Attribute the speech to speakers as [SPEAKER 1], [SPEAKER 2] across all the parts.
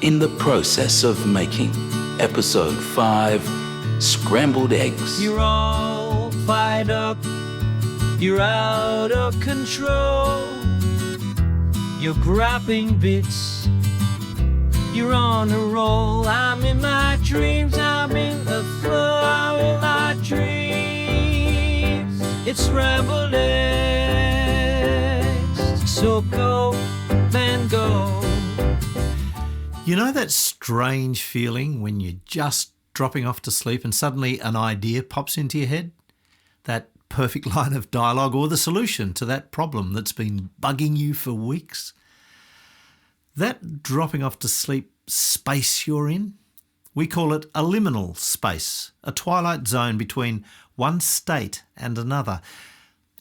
[SPEAKER 1] in the process of making episode 5, Scrambled Eggs.
[SPEAKER 2] You're all fired up, you're out of control, you're grabbing bits, you're on a roll. I'm in my dreams, I'm in the flow, I'm in my dreams. It's scrambled eggs, so go, man, go.
[SPEAKER 3] You know that strange feeling when you're just dropping off to sleep and suddenly an idea pops into your head? That perfect line of dialogue or the solution to that problem that's been bugging you for weeks? That dropping off to sleep space you're in, we call it a liminal space, a twilight zone between one state and another.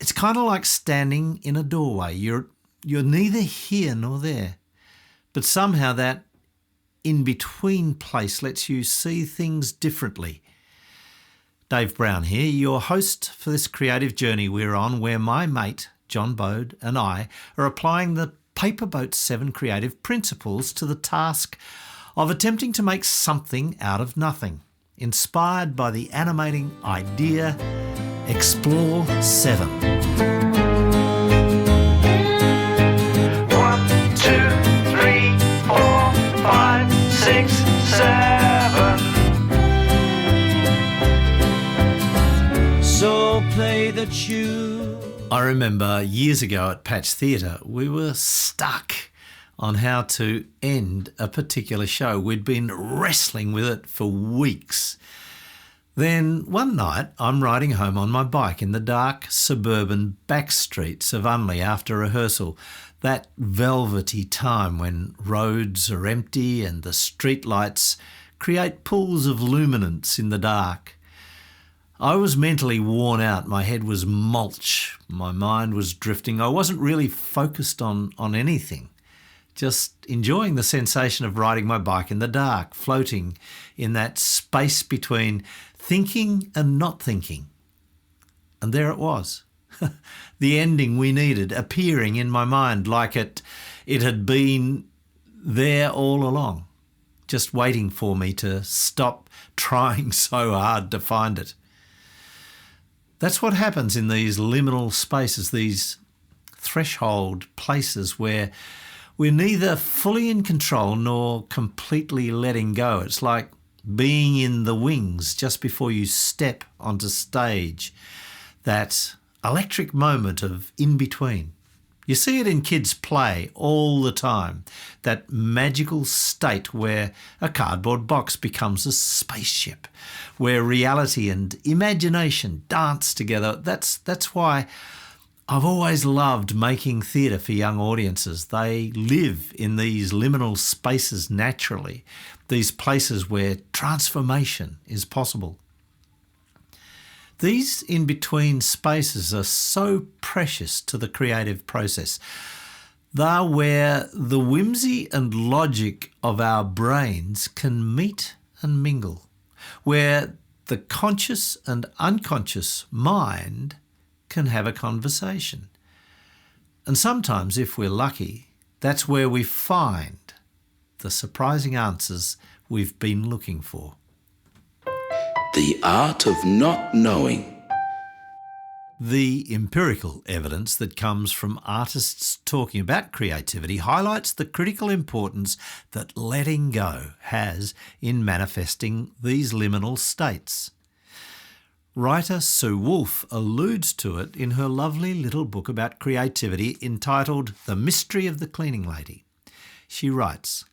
[SPEAKER 3] It's kind of like standing in a doorway. You're neither here nor there, but somehow that in-between place lets you see things differently. Dave Brown here, your host for this creative journey we're on, where my mate, John Bode, and I are applying the Paperboat 7 creative principles to the task of attempting to make something out of nothing, inspired by the animating idea Explore 7.
[SPEAKER 4] 1, 2, 3, 4, 5, 6, 7.
[SPEAKER 2] So play the tune.
[SPEAKER 3] I remember years ago at Patch Theatre, we were stuck on how to end a particular show. We'd been wrestling with it for weeks. Then one night, I'm riding home on my bike in the dark suburban back streets of Unley after rehearsal, that velvety time when roads are empty and the street lights create pools of luminance in the dark. I was mentally worn out. My head was mulch. My mind was drifting. I wasn't really focused on anything, just enjoying the sensation of riding my bike in the dark, floating in that space between thinking and not thinking. And there it was, the ending we needed, appearing in my mind like it had been there all along, just waiting for me to stop trying so hard to find it. That's what happens in these liminal spaces, these threshold places where we're neither fully in control nor completely letting go. It's like being in the wings just before you step onto stage, that electric moment of in-between. You see it in kids' play all the time, that magical state where a cardboard box becomes a spaceship, where reality and imagination dance together. That's why I've always loved making theatre for young audiences. They live in these liminal spaces naturally, these places where transformation is possible. These in-between spaces are so precious to the creative process. They're where the whimsy and logic of our brains can meet and mingle, where the conscious and unconscious mind can have a conversation. And sometimes, if we're lucky, that's where we find the surprising answers we've been looking for.
[SPEAKER 1] The art of not knowing.
[SPEAKER 3] The empirical evidence that comes from artists talking about creativity highlights the critical importance that letting go has in manifesting these liminal states. Writer Sue Wolfe alludes to it in her lovely little book about creativity entitled The Mystery of the Cleaning Lady. She writes,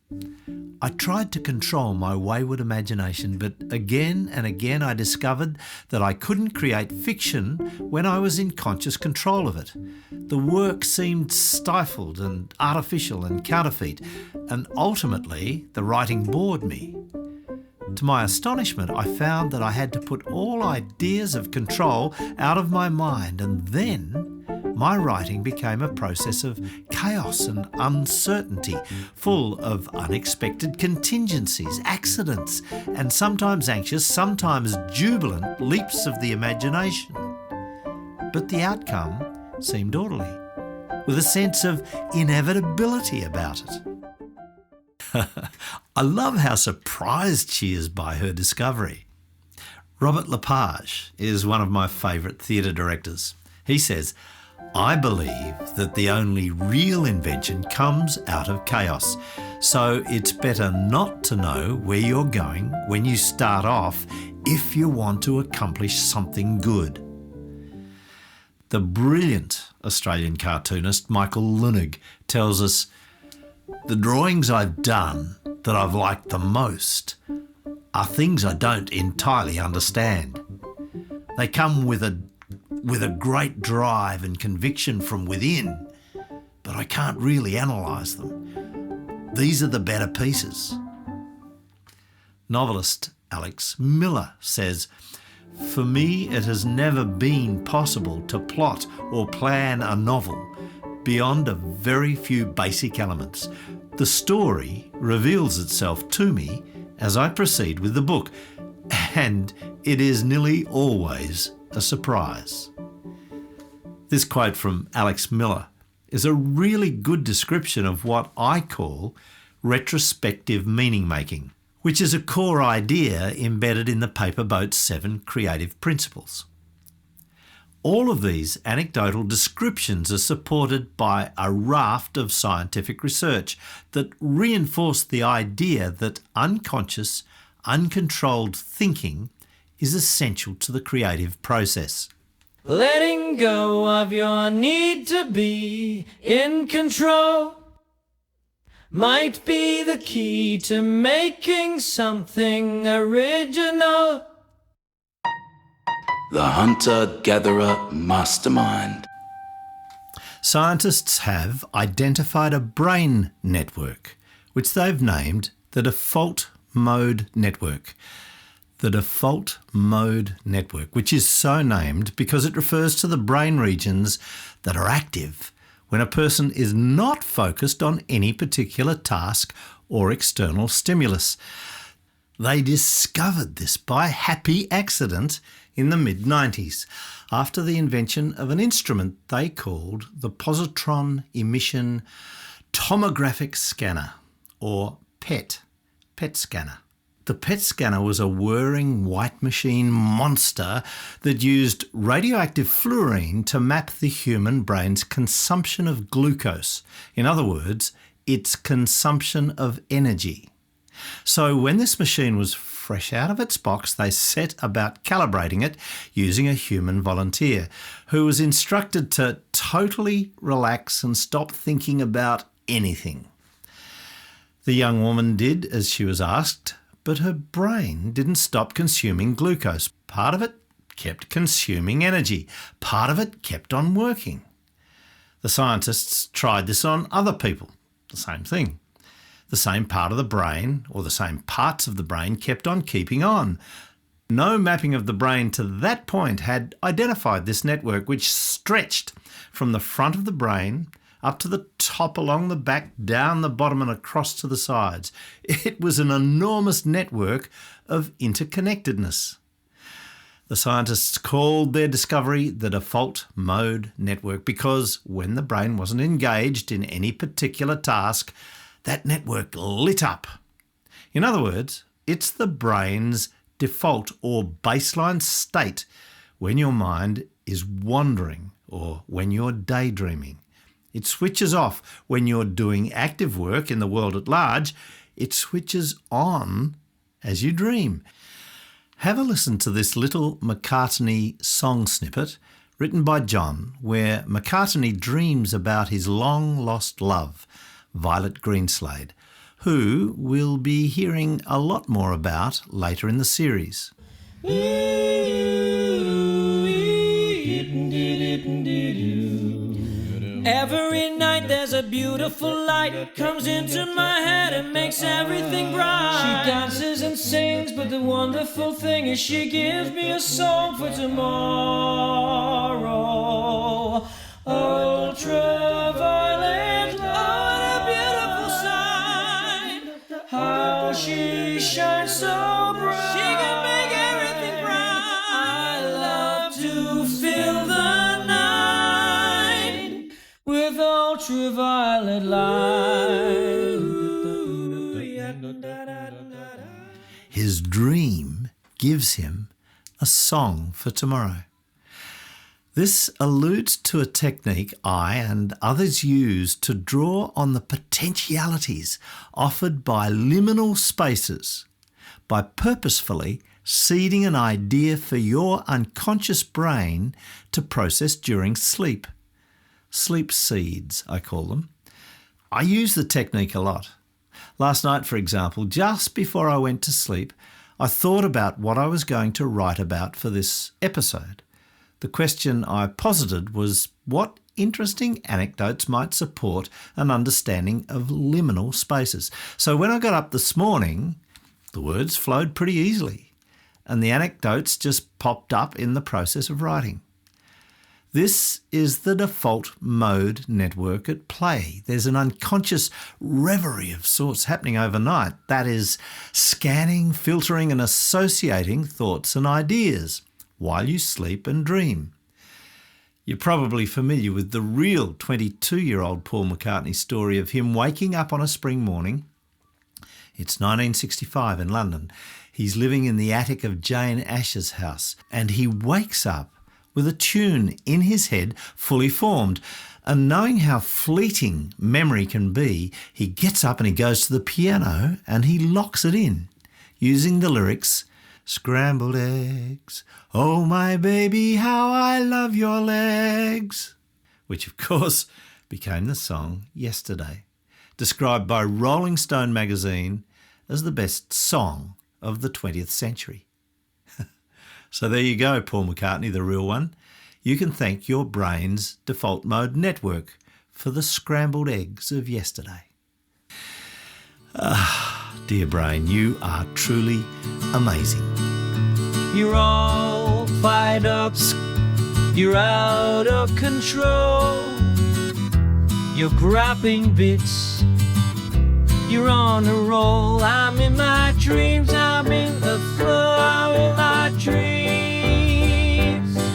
[SPEAKER 3] "I tried to control my wayward imagination, but again and again I discovered that I couldn't create fiction when I was in conscious control of it. The work seemed stifled and artificial and counterfeit, and ultimately the writing bored me. To my astonishment, I found that I had to put all ideas of control out of my mind, and then my writing became a process of chaos and uncertainty, full of unexpected contingencies, accidents, and sometimes anxious, sometimes jubilant leaps of the imagination. But the outcome seemed orderly, with a sense of inevitability about it." I love how surprised she is by her discovery. Robert Lepage is one of my favourite theatre directors. He says, "I believe that the only real invention comes out of chaos. So it's better not to know where you're going when you start off if you want to accomplish something good." The brilliant Australian cartoonist Michael Leunig tells us, "The drawings I've done that I've liked the most are things I don't entirely understand. They come with a great drive and conviction from within, but I can't really analyse them. These are the better pieces." Novelist Alex Miller says, "For me, it has never been possible to plot or plan a novel beyond a very few basic elements. The story reveals itself to me as I proceed with the book, and it is nearly always a surprise." This quote from Alex Miller is a really good description of what I call retrospective meaning making, which is a core idea embedded in the Paper Boat's 7 creative principles. All of these anecdotal descriptions are supported by a raft of scientific research that reinforce the idea that unconscious, uncontrolled thinking is essential to the creative process.
[SPEAKER 2] Letting go of your need to be in control might be the key to making something original.
[SPEAKER 1] The hunter-gatherer mastermind.
[SPEAKER 3] Scientists have identified a brain network, which they've named the default mode network. The default mode network, which is so named because it refers to the brain regions that are active when a person is not focused on any particular task or external stimulus. They discovered this by happy accident in the mid-90s after the invention of an instrument they called the positron emission tomographic scanner, or PET scanner. The PET scanner was a whirring white machine monster that used radioactive fluorine to map the human brain's consumption of glucose. In other words, its consumption of energy. So when this machine was fresh out of its box, they set about calibrating it using a human volunteer who was instructed to totally relax and stop thinking about anything. The young woman did as she was asked, but her brain didn't stop consuming glucose. Part of it kept consuming energy. Part of it kept on working. The scientists tried this on other people. The same thing. The same part of the brain, or the same parts of the brain, kept on keeping on. No mapping of the brain to that point had identified this network, which stretched from the front of the brain up to the top, along the back, down the bottom and across to the sides. It was an enormous network of interconnectedness. The scientists called their discovery the default mode network because when the brain wasn't engaged in any particular task, that network lit up. In other words, it's the brain's default or baseline state when your mind is wandering or when you're daydreaming. It switches off when you're doing active work in the world at large. It switches on as you dream. Have a listen to this little McCartney song snippet written by John, where McCartney dreams about his long-lost love, Violet Greenslade, who we'll be hearing a lot more about later in the series.
[SPEAKER 2] Every night there's a beautiful light comes into my head and makes everything bright. She dances and sings, but the wonderful thing is she gives me a song for tomorrow. Ultraviolet light, a beautiful sight. How she shines so bright. She can make everything bright. I love to fill the night with ultraviolet light.
[SPEAKER 3] his dream gives him a song for tomorrow. This alludes to a technique I and others use to draw on the potentialities offered by liminal spaces by purposefully seeding an idea for your unconscious brain to process during sleep. Sleep seeds, I call them. I use the technique a lot. Last night, for example, just before I went to sleep, I thought about what I was going to write about for this episode. The question I posited was what interesting anecdotes might support an understanding of liminal spaces. So when I got up this morning, the words flowed pretty easily, and the anecdotes just popped up in the process of writing. This is the default mode network at play. There's an unconscious reverie of sorts happening overnight. That is, scanning, filtering and associating thoughts and ideas while you sleep and dream. You're probably familiar with the real 22-year-old Paul McCartney story of him waking up on a spring morning. It's 1965 in London. He's living in the attic of Jane Ash's house, and he wakes up with a tune in his head fully formed. And knowing how fleeting memory can be, he gets up and he goes to the piano and he locks it in, using the lyrics, "Scrambled eggs, oh my baby, how I love your legs," which of course became the song Yesterday, described by Rolling Stone magazine as the best song of the 20th century. So there you go, Paul McCartney, the real one. You can thank your brain's default mode network for the scrambled eggs of yesterday. Dear brain, you are truly amazing.
[SPEAKER 2] You're all fired up, you're out of control. You're grabbing bits, you're on a roll. I'm in my dreams, I'm in the flow of my dreams.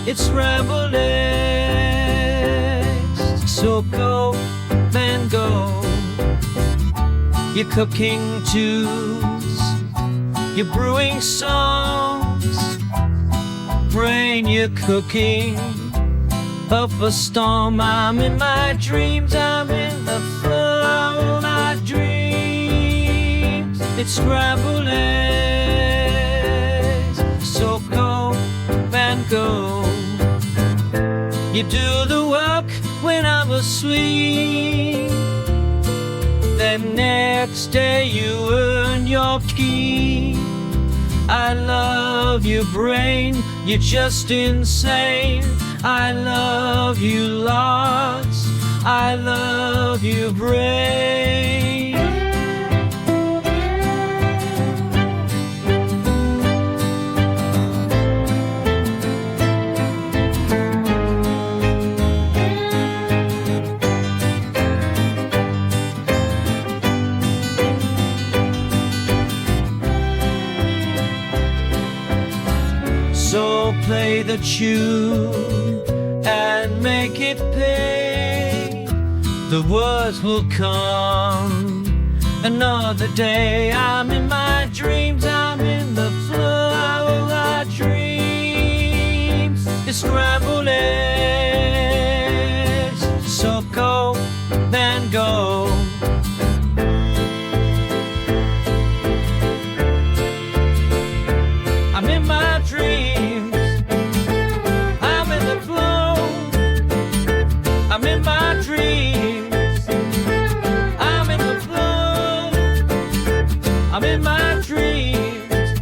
[SPEAKER 2] It's scrambled eggs, so go, then go. You're cooking tunes, you're brewing songs. Brain, you're cooking up a storm. I'm in my dreams, I'm in the flow of my dreams. It's scrambled eggs, so go and go. You do the work when I'm asleep, then next day you earn your keep. I love you, brain, you're just insane. I love you lots, I love you, brain. So play the tune and make it pay. The words will come another day. I'm in my dreams, I'm in the flow of my dreams. It's scrambled eggs, so go, then go. I'm in my dreams, I'm in the flow. I'm in my dreams, I'm in the flow. I'm in my dreams,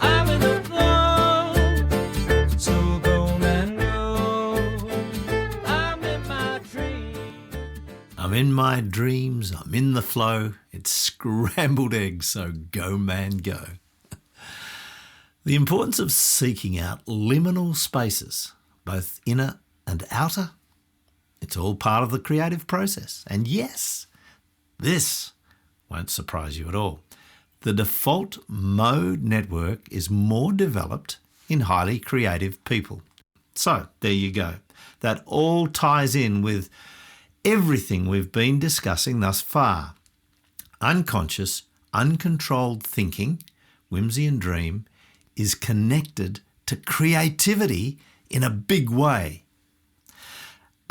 [SPEAKER 2] I'm in the flow. So go and go. I'm in my dreams.
[SPEAKER 3] I'm in my dreams, I'm in the flow. It's scrambled eggs, so go man go. The importance of seeking out liminal spaces, both inner and outer, it's all part of the creative process. And yes, this won't surprise you at all. The default mode network is more developed in highly creative people. So there you go. That all ties in with everything we've been discussing thus far. Unconscious, uncontrolled thinking whimsy and dream, is connected to creativity in a big way.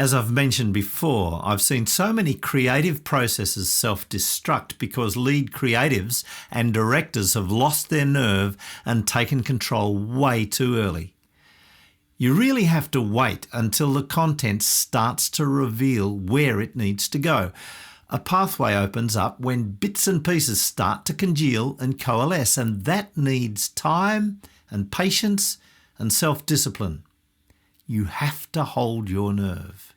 [SPEAKER 3] As I've mentioned before, I've seen so many creative processes self-destruct because lead creatives and directors have lost their nerve and taken control way too early. You really have to wait until the content starts to reveal where it needs to go. A pathway opens up when bits and pieces start to congeal and coalesce, and that needs time and patience and self-discipline. You have to hold your nerve.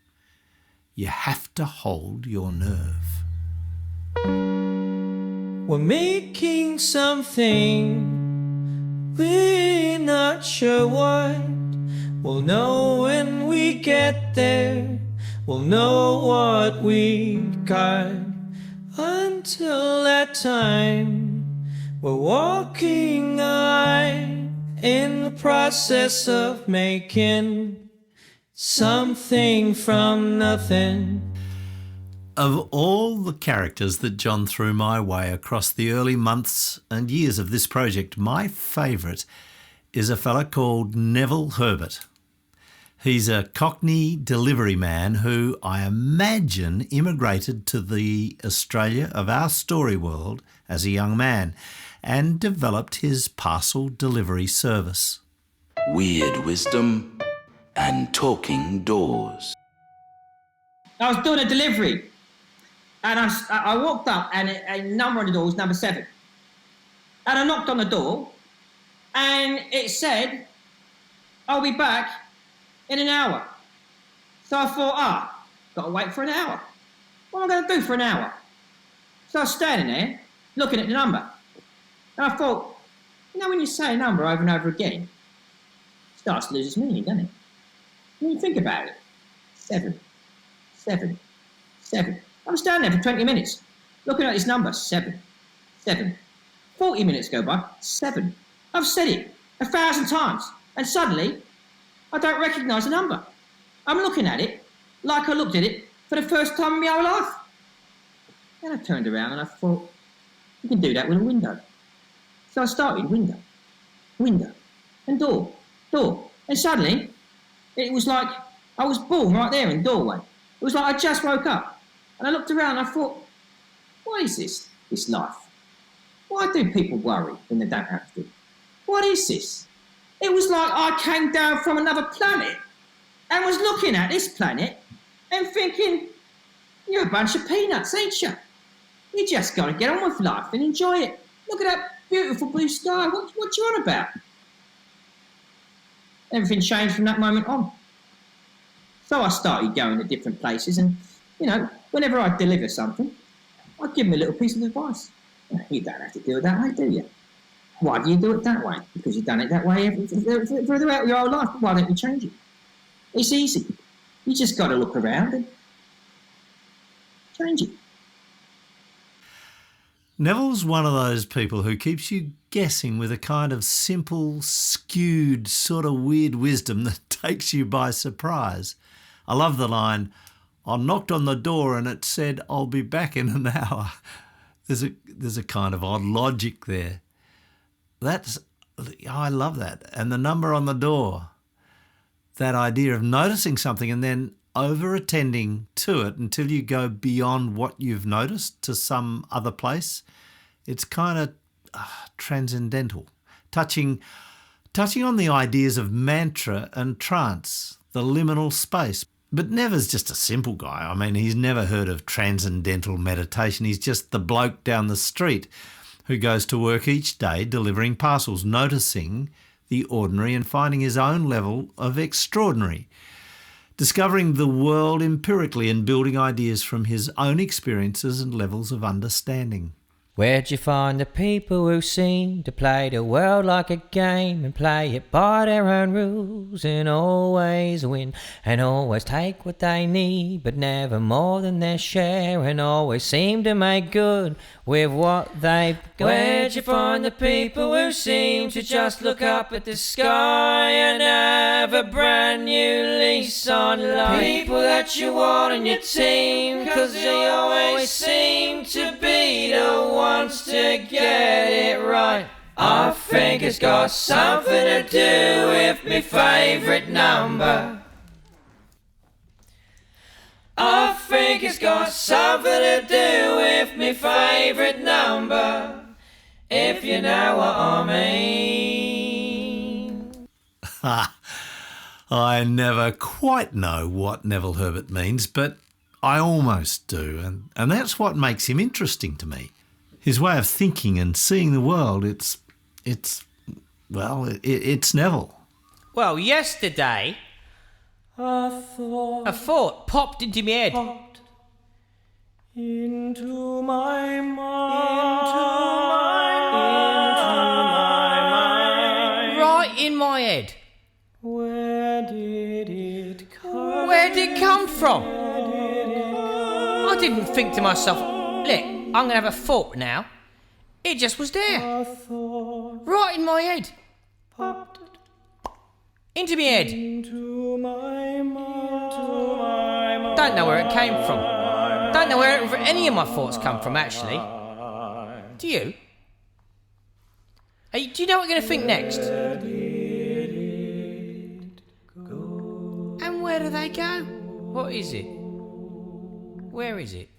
[SPEAKER 3] You have to hold your nerve.
[SPEAKER 2] We're making something, we're not sure what. We'll know when we get there, we'll know what we got. Until that time, we're walking on in the process of making something from nothing.
[SPEAKER 3] Of all the characters that John threw my way across the early months and years of this project, my favourite is a fella called Neville Herbert. He's a Cockney delivery man who I imagine immigrated to the Australia of our story world as a young man and developed his parcel delivery service.
[SPEAKER 1] Weird wisdom and talking doors.
[SPEAKER 5] I was doing a delivery and I walked up and a number on the door was number 7. And I knocked on the door and it said, I'll be back in an hour. So I thought, got to wait for an hour. What am I going to do for an hour? So I was standing there looking at the number. And I thought, when you say a number over and over again, it starts to lose its meaning, doesn't it? When you think about it, 7, 7, 7. I'm standing there for 20 minutes, looking at this number, 7, 7. 40 minutes go by, 7. I've said it 1,000 times, and suddenly, I don't recognise the number. I'm looking at it like I looked at it for the first time in my whole life. Then I turned around and I thought, you can do that with a window. So I started window, and door, and suddenly, it was like I was born right there in the doorway. It was like I just woke up. And I looked around and I thought, what is this life? Why do people worry when they don't have to? What is this? It was like I came down from another planet and was looking at this planet and thinking, you're a bunch of peanuts, ain't you? You just got to get on with life and enjoy it. Look at that beautiful blue sky. What you on about? Everything changed from that moment on. So I started going to different places and, whenever I deliver something, I'd give them a little piece of advice. You don't have to do it that way, do you? Why do you do it that way? Because you've done it that way throughout your whole life. Why don't you change it? It's easy. You just got to look around and change it.
[SPEAKER 3] Neville's one of those people who keeps you guessing with a kind of simple, skewed, sort of weird wisdom that takes you by surprise. I love the line, I knocked on the door and it said, I'll be back in an hour. There's a kind of odd logic there. I love that. And the number on the door, that idea of noticing something and then over-attending to it until you go beyond what you've noticed to some other place, it's kind of transcendental, touching on the ideas of mantra and trance, the liminal space. But Never's just a simple guy. I mean, he's never heard of transcendental meditation. He's just the bloke down the street who goes to work each day delivering parcels, noticing the ordinary and finding his own level of extraordinary, discovering the world empirically and building ideas from his own experiences and levels of understanding.
[SPEAKER 2] Where'd you find the people who seem to play the world like a game and play it by their own rules and always win and always take what they need but never more than their share and always seem to make good with what they've got? Where'd you find the people who seem to just look up at the sky and have a brand new lease on life? People that you want on your team, 'cause they always seem to be the ones to get it right. I think it's got something to do with me favourite number. I think it's got something to do with me favourite number, if you know what I mean.
[SPEAKER 3] I never quite know what Neville Herbert means, but I almost do, and that's what makes him interesting to me. His way of thinking and seeing the world, it's Neville.
[SPEAKER 2] Well, yesterday, a thought popped into my head. Into my mind. Right in my head. Where did it come from? I didn't think to myself, look, I'm going to have a thought now. It just was there. Right in my head. Into my head. Don't know where it came from. Don't know where any of my thoughts come from, actually. Do you? Do you know what we're going to think next? And where do they go? What is it? Where is it?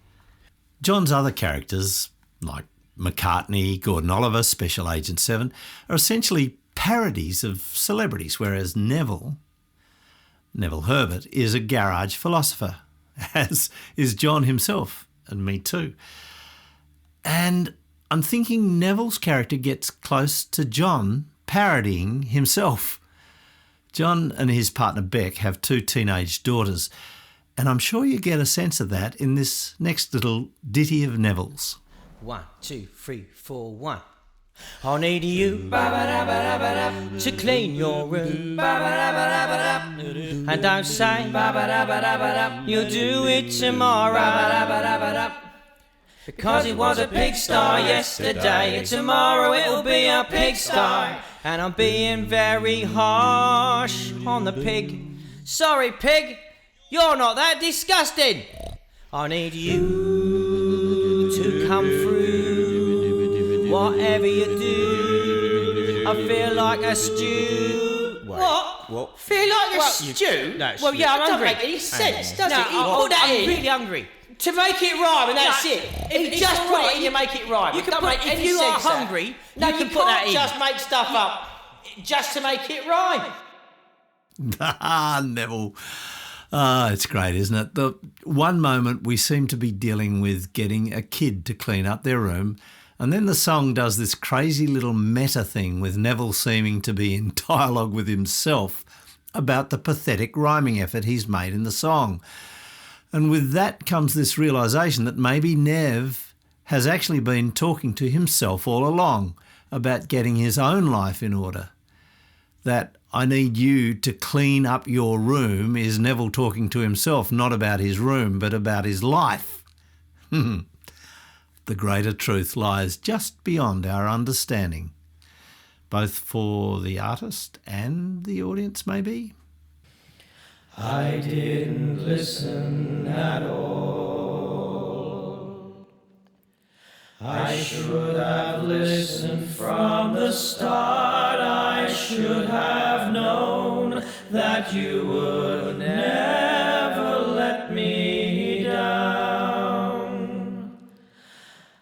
[SPEAKER 3] John's other characters, like McCartney, Gordon Oliver, Special Agent 7, are essentially parodies of celebrities, whereas Neville Herbert, is a garage philosopher, as is John himself, and me too. And I'm thinking Neville's character gets close to John parodying himself. John and his partner Beck have 2 teenage daughters, and I'm sure you get a sense of that in this next little ditty of Neville's.
[SPEAKER 2] 1, 2, 3, 4, 1. I need you to clean your room, and don't say you'll do it tomorrow, because it was a pigsty yesterday and tomorrow it'll be a pigsty, and I'm being very harsh on the pig. Sorry pig, you're not that disgusting. I need you to come through, whatever you do. I feel like a stew. What? Feel like a stew?
[SPEAKER 6] No,
[SPEAKER 2] well, yeah, I'm
[SPEAKER 6] it
[SPEAKER 2] hungry.
[SPEAKER 6] doesn't make any sense, does it?
[SPEAKER 2] I'm really hungry.
[SPEAKER 6] To make it rhyme, and that's it. If you
[SPEAKER 2] it's
[SPEAKER 6] just
[SPEAKER 2] all
[SPEAKER 6] put
[SPEAKER 2] right.
[SPEAKER 6] it in, you make it rhyme.
[SPEAKER 2] You can
[SPEAKER 6] Don't
[SPEAKER 2] put,
[SPEAKER 6] make
[SPEAKER 2] if
[SPEAKER 6] any
[SPEAKER 2] you are
[SPEAKER 6] sense, that.
[SPEAKER 2] hungry,
[SPEAKER 6] No,
[SPEAKER 2] you can put that in.
[SPEAKER 6] just make stuff up just to make it rhyme.
[SPEAKER 3] Neville. It's great, isn't it? The one moment we seem to be dealing with getting a kid to clean up their room, and then the song does this crazy little meta thing with Neville seeming to be in dialogue with himself about the pathetic rhyming effort he's made in the song. And with that comes this realisation that maybe Nev has actually been talking to himself all along about getting his own life in order. That I need you to clean up your room is Neville talking to himself, not about his room, but about his life. The greater truth lies just beyond our understanding, both for the artist and the audience, maybe.
[SPEAKER 2] I didn't listen at all. I should have listened from the start. I should have known that you would never let me down.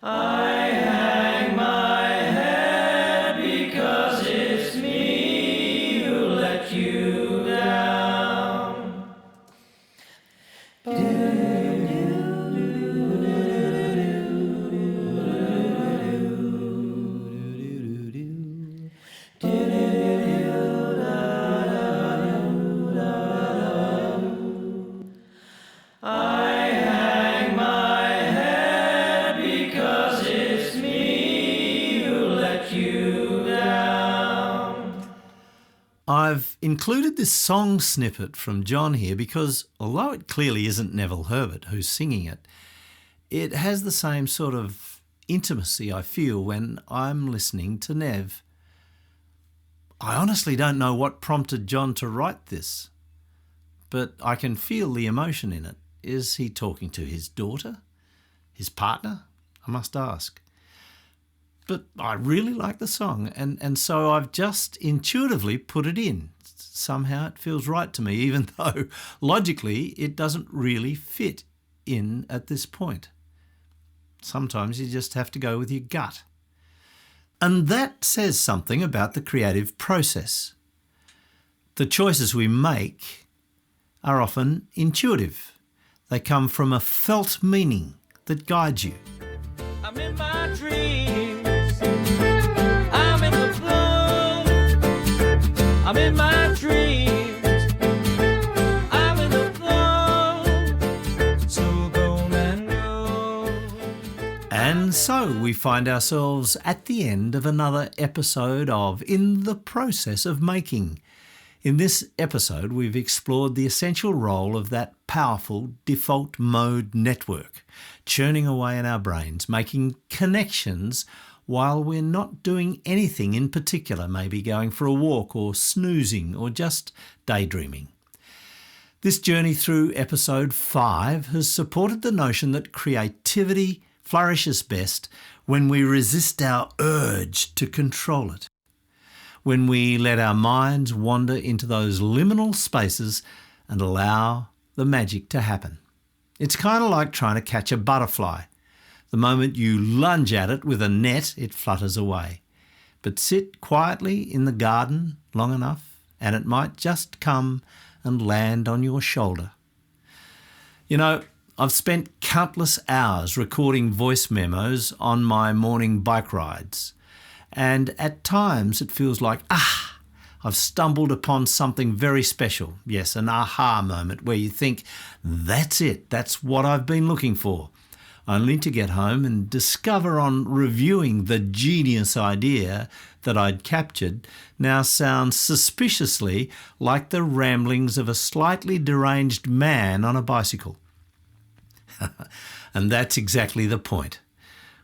[SPEAKER 2] I hang my head because it's me who let you down.
[SPEAKER 3] I've included this song snippet from John here because although it clearly isn't Neville Herbert who's singing it, it has the same sort of intimacy I feel when I'm listening to Nev. I honestly don't know what prompted John to write this, but I can feel the emotion in it. Is he talking to his daughter? His partner? I must ask. but I really like the song, and so I've just intuitively put it in. Somehow it feels right to me, even though logically it doesn't really fit in at this point. Sometimes you just have to go with your gut. And that says something about the creative process. The choices we make are often intuitive. They come from a felt meaning that guides you.
[SPEAKER 2] I'm in my dreams. I'm in the flow. I'm in my dreams. I'm in the flow. So go, man, go.
[SPEAKER 3] And so we find ourselves at the end of another episode of In the Process of Making. In this episode, we've explored the essential role of that powerful default mode network, churning away in our brains, making connections while we're not doing anything in particular, maybe going for a walk or snoozing or just daydreaming. This journey through episode 5 has supported the notion that creativity flourishes best when we resist our urge to control it, when we let our minds wander into those liminal spaces and allow the magic to happen. It's kind of like trying to catch a butterfly. The moment you lunge at it with a net, it flutters away. But sit quietly in the garden long enough, and it might just come and land on your shoulder. You know, I've spent countless hours recording voice memos on my morning bike rides. And at times it feels like, I've stumbled upon something very special. Yes, an aha moment where you think, that's it, that's what I've been looking for. Only to get home and discover on reviewing the genius idea that I'd captured now sounds suspiciously like the ramblings of a slightly deranged man on a bicycle. And that's exactly the point.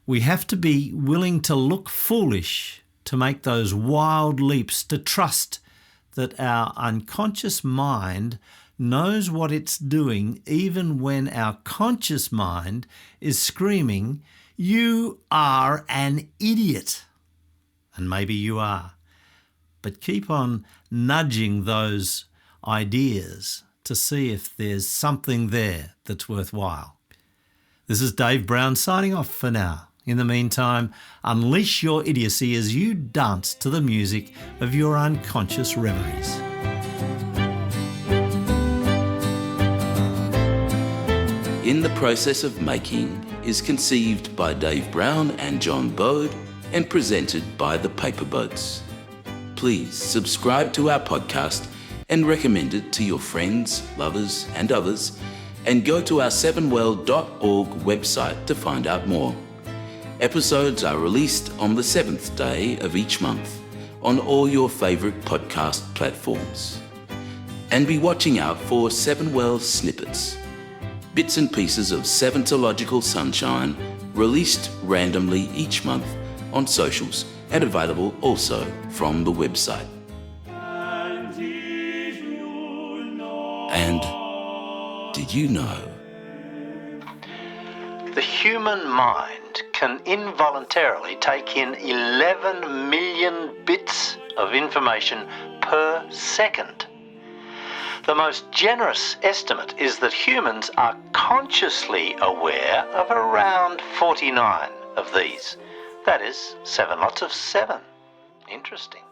[SPEAKER 3] We have to be willing to look foolish to make those wild leaps, to trust that our unconscious mind knows what it's doing even when our conscious mind is screaming, "You are an idiot." And maybe you are. But keep on nudging those ideas to see if there's something there that's worthwhile. This is Dave Brown signing off for now. In the meantime, unleash your idiocy as you dance to the music of your unconscious reveries.
[SPEAKER 1] In the Process of Making is conceived by Dave Brown and John Bode and presented by the Paperboats. Please subscribe to our podcast and recommend it to your friends, lovers and others, and go to our sevenwell.org website to find out more. Episodes are released on the 7th day of each month on all your favourite podcast platforms. And be watching out for Sevenwell snippets, bits and pieces of Seventological sunshine released randomly each month on socials and available also from the website. And did you know?
[SPEAKER 3] The human mind can involuntarily take in 11 million bits of information per second. The most generous estimate is that humans are consciously aware of around 49 of these. That is 7 lots of 7. Interesting.